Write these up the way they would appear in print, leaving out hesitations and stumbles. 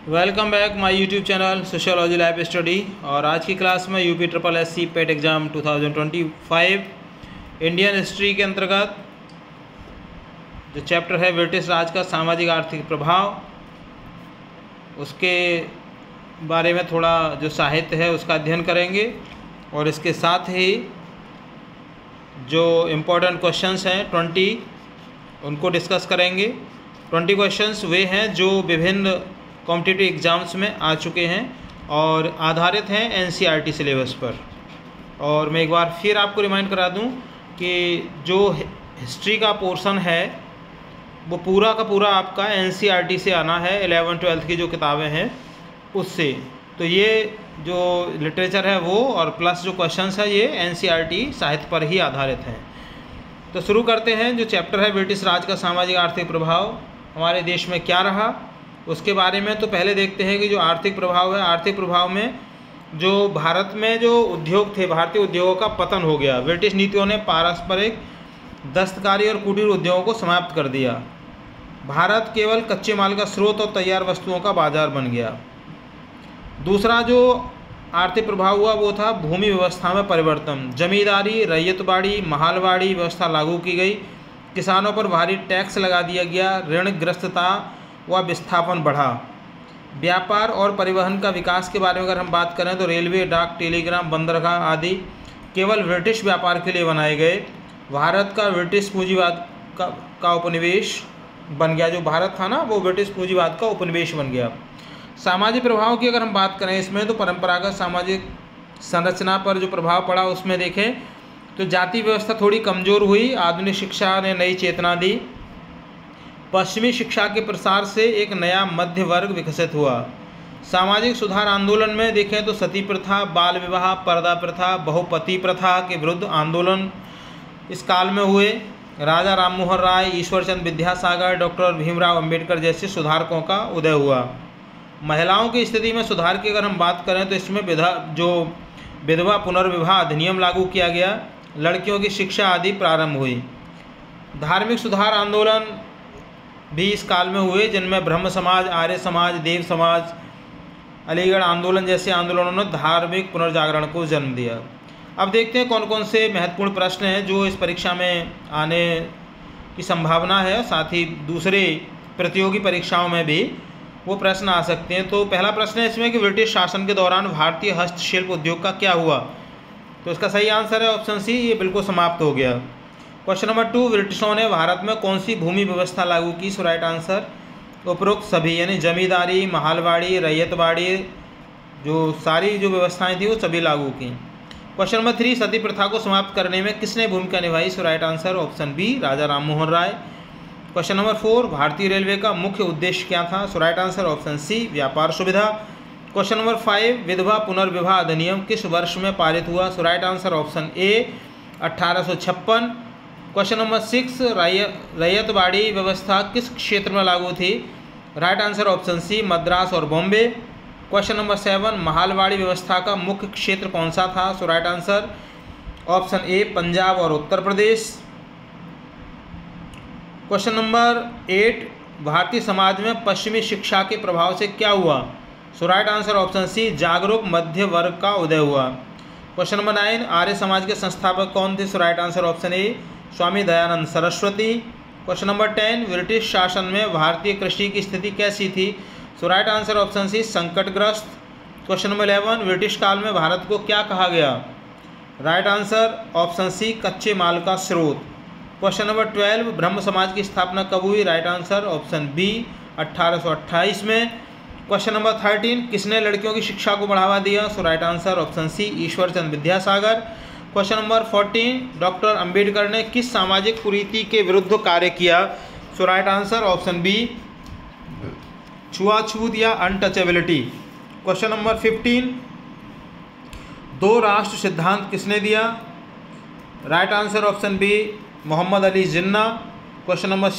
Welcome back my YouTube channel sociology lab study. और आज की क्लास में यूपी ट्रिपल एससी पेट एग्ज़ाम 2025 इंडियन हिस्ट्री के अंतर्गत जो चैप्टर है ब्रिटिश राज का सामाजिक आर्थिक प्रभाव, उसके बारे में थोड़ा जो साहित्य है उसका अध्ययन करेंगे और इसके साथ ही जो इम्पोर्टेंट क्वेश्चंस हैं 20 उनको डिस्कस करेंगे। 20 क्वेश्चंस वे हैं जो विभिन्न कॉम्पिटिटिव एग्ज़ाम्स में आ चुके हैं और आधारित हैं एनसीईआरटी सिलेबस पर। और मैं एक बार फिर आपको रिमाइंड करा दूं कि जो हिस्ट्री का पोर्शन है वो पूरा का पूरा आपका एनसीईआरटी से आना है, 11th-12th की जो किताबें हैं उससे। तो ये जो लिटरेचर है वो और प्लस जो क्वेश्चंस है ये एनसीईआरटी साहित्य पर ही आधारित हैं। तो शुरू करते हैं। जो चैप्टर है ब्रिटिश राज का सामाजिक आर्थिक प्रभाव हमारे देश में क्या रहा उसके बारे में। तो पहले देखते हैं कि जो आर्थिक प्रभाव है, आर्थिक प्रभाव में जो भारत में जो उद्योग थे, भारतीय उद्योगों का पतन हो गया। ब्रिटिश नीतियों ने पारंपरिक दस्तकारी और कुटीर उद्योगों को समाप्त कर दिया। भारत केवल कच्चे माल का स्रोत और तैयार वस्तुओं का बाजार बन गया। दूसरा जो आर्थिक प्रभाव हुआ वो था भूमि व्यवस्था में परिवर्तन। जमींदारी, रैयतवाड़ी, महालवाड़ी व्यवस्था लागू की गई। किसानों पर भारी टैक्स लगा दिया गया। ऋणग्रस्तता व विस्थापन बढ़ा। व्यापार और परिवहन का विकास के बारे में अगर हम बात करें तो रेलवे, डाक, टेलीग्राम, बंदरगाह आदि केवल ब्रिटिश व्यापार के लिए बनाए गए। भारत का ब्रिटिश पूंजीवाद का उपनिवेश बन गया। जो भारत था ना वो ब्रिटिश पूंजीवाद का उपनिवेश बन गया। सामाजिक प्रभाव की अगर हम बात करें इसमें तो परंपरागत सामाजिक संरचना पर जो प्रभाव पड़ा उसमें देखें तो जाति व्यवस्था थोड़ी कमज़ोर हुई। आधुनिक शिक्षा ने नई चेतना दी। पश्चिमी शिक्षा के प्रसार से एक नया मध्य वर्ग विकसित हुआ। सामाजिक सुधार आंदोलन में देखें तो सती प्रथा, बाल विवाह, पर्दा प्रथा, बहुपति प्रथा के विरुद्ध आंदोलन इस काल में हुए। राजा राममोहन राय, ईश्वरचंद विद्यासागर, डॉक्टर भीमराव अंबेडकर जैसे सुधारकों का उदय हुआ। महिलाओं की स्थिति में सुधार की अगर हम बात करें तो इसमें विधवा पुनर्विवाह अधिनियम लागू किया गया। लड़कियों की शिक्षा आदि प्रारंभ हुई। धार्मिक सुधार आंदोलन भी इस काल में हुए जिनमें ब्रह्म समाज, आर्य समाज, देव समाज, अलीगढ़ आंदोलन जैसे आंदोलनों ने धार्मिक पुनर्जागरण को जन्म दिया। अब देखते हैं कौन कौन से महत्वपूर्ण प्रश्न हैं जो इस परीक्षा में आने की संभावना है, साथ ही दूसरे प्रतियोगी परीक्षाओं में भी वो प्रश्न आ सकते हैं। तो पहला प्रश्न है इसमें कि ब्रिटिश शासन के दौरान भारतीय हस्तशिल्प उद्योग का क्या हुआ। तो इसका सही आंसर है ऑप्शन सी, ये बिल्कुल समाप्त हो गया। क्वेश्चन नंबर 2, ब्रिटिशों ने भारत में कौन सी भूमि व्यवस्था लागू की। सो राइट आंसर उपरोक्त सभी, यानी जमींदारी, महालवाड़ी, रैयतवाड़ी, जो सारी जो व्यवस्थाएं थी वो सभी लागू की। क्वेश्चन नंबर 3, सती प्रथा को समाप्त करने में किसने भूमिका निभाई। सो right answer option B, Raja Rammohan Roy. Question number 4, भारतीय रेलवे का मुख्य उद्देश्य क्या था। सो राइट आंसर ऑप्शन सी, व्यापार सुविधा। क्वेश्चन नंबर 5, विधवा पुनर्विवाह अधिनियम किस वर्ष में पारित हुआ। So right answer option A, 1856। Question number 6, रैयतवाड़ी व्यवस्था किस क्षेत्र में लागू थी। Right answer option C, Madras और बॉम्बे। क्वेश्चन नंबर 7, महालवाड़ी व्यवस्था का मुख्य क्षेत्र कौन सा था। So right answer option A, Punjab और उत्तर प्रदेश। क्वेश्चन नंबर 8, भारतीय समाज में पश्चिमी शिक्षा के प्रभाव से क्या हुआ। सो राइट आंसर ऑप्शन सी, जागरूक मध्य वर्ग का उदय हुआ। क्वेश्चन नंबर 9, आर्य समाज के संस्थापक कौन थे। So right answer option A, Swami Dayanand Saraswati. Question number 10, British शासन में भारतीय कृषि की स्थिति कैसी थी। So right answer option C, संकटग्रस्त। क्वेश्चन नंबर 11, ब्रिटिश काल में भारत को क्या कहा गया। राइट आंसर ऑप्शन सी, कच्चे माल का स्रोत। क्वेश्चन नंबर 12, ब्रह्म समाज की स्थापना कब हुई। राइट आंसर ऑप्शन बी, 1828 में। क्वेश्चन नंबर 13, किसने लड़कियों की शिक्षा को बढ़ावा दिया। So right answer option C, Ishwarchand Vidyasagar. Question number 14, doctor Ambedkar ने किस सामाजिक कुरीति के विरुद्ध कार्य किया। So right answer option B, छुआछूत या अनटचेबिलिटी। क्वेश्चन नंबर 15, दो राष्ट्र सिद्धांत किसने दिया। Right answer option B, Mohammad Ali Jinnah. Question number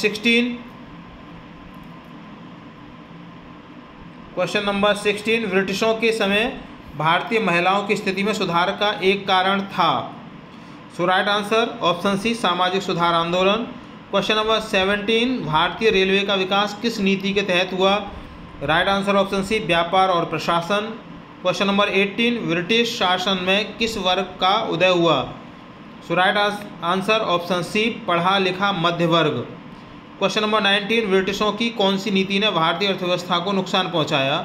16, ब्रिटिशों के समय भारतीय महिलाओं की स्थिति में सुधार का एक कारण था। सो राइट आंसर ऑप्शन सी, सामाजिक सुधार आंदोलन। क्वेश्चन नंबर 17, भारतीय रेलवे का विकास किस नीति के तहत हुआ। राइट आंसर ऑप्शन सी व्यापार और प्रशासन। क्वेश्चन नंबर 18 ब्रिटिश शासन में किस वर्ग का उदय हुआ? सो राइट आंसर ऑप्शन सी पढ़ा लिखा मध्य वर्ग। क्वेश्चन नंबर 19 ब्रिटिशों की कौन सी नीति ने भारतीय अर्थव्यवस्था को नुकसान पहुंचाया?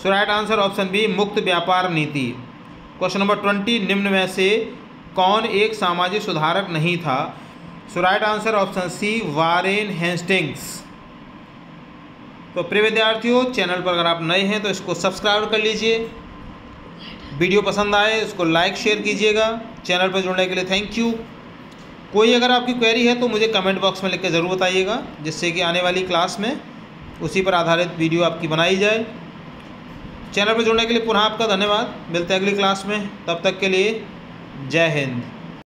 सो राइट आंसर ऑप्शन बी मुक्त व्यापार नीति। क्वेश्चन नंबर 20 निम्न में से कौन एक सामाजिक सुधारक नहीं था? So right answer option C Warren Hastings. तो प्रिय विद्यार्थियों, चैनल पर अगर आप नए हैं तो इसको सब्सक्राइब कर लीजिए। वीडियो पसंद आए इसको लाइक शेयर कीजिएगा। चैनल पर जुड़ने के लिए थैंक यू। कोई अगर आपकी क्वेरी है तो मुझे कमेंट बॉक्स में लिख के ज़रूर बताइएगा, जिससे कि आने वाली क्लास में उसी पर आधारित वीडियो आपकी बनाई जाए। चैनल पर जुड़ने के लिए पुनः आपका धन्यवाद। मिलते हैं अगली क्लास में, तब तक के लिए जय हिंद।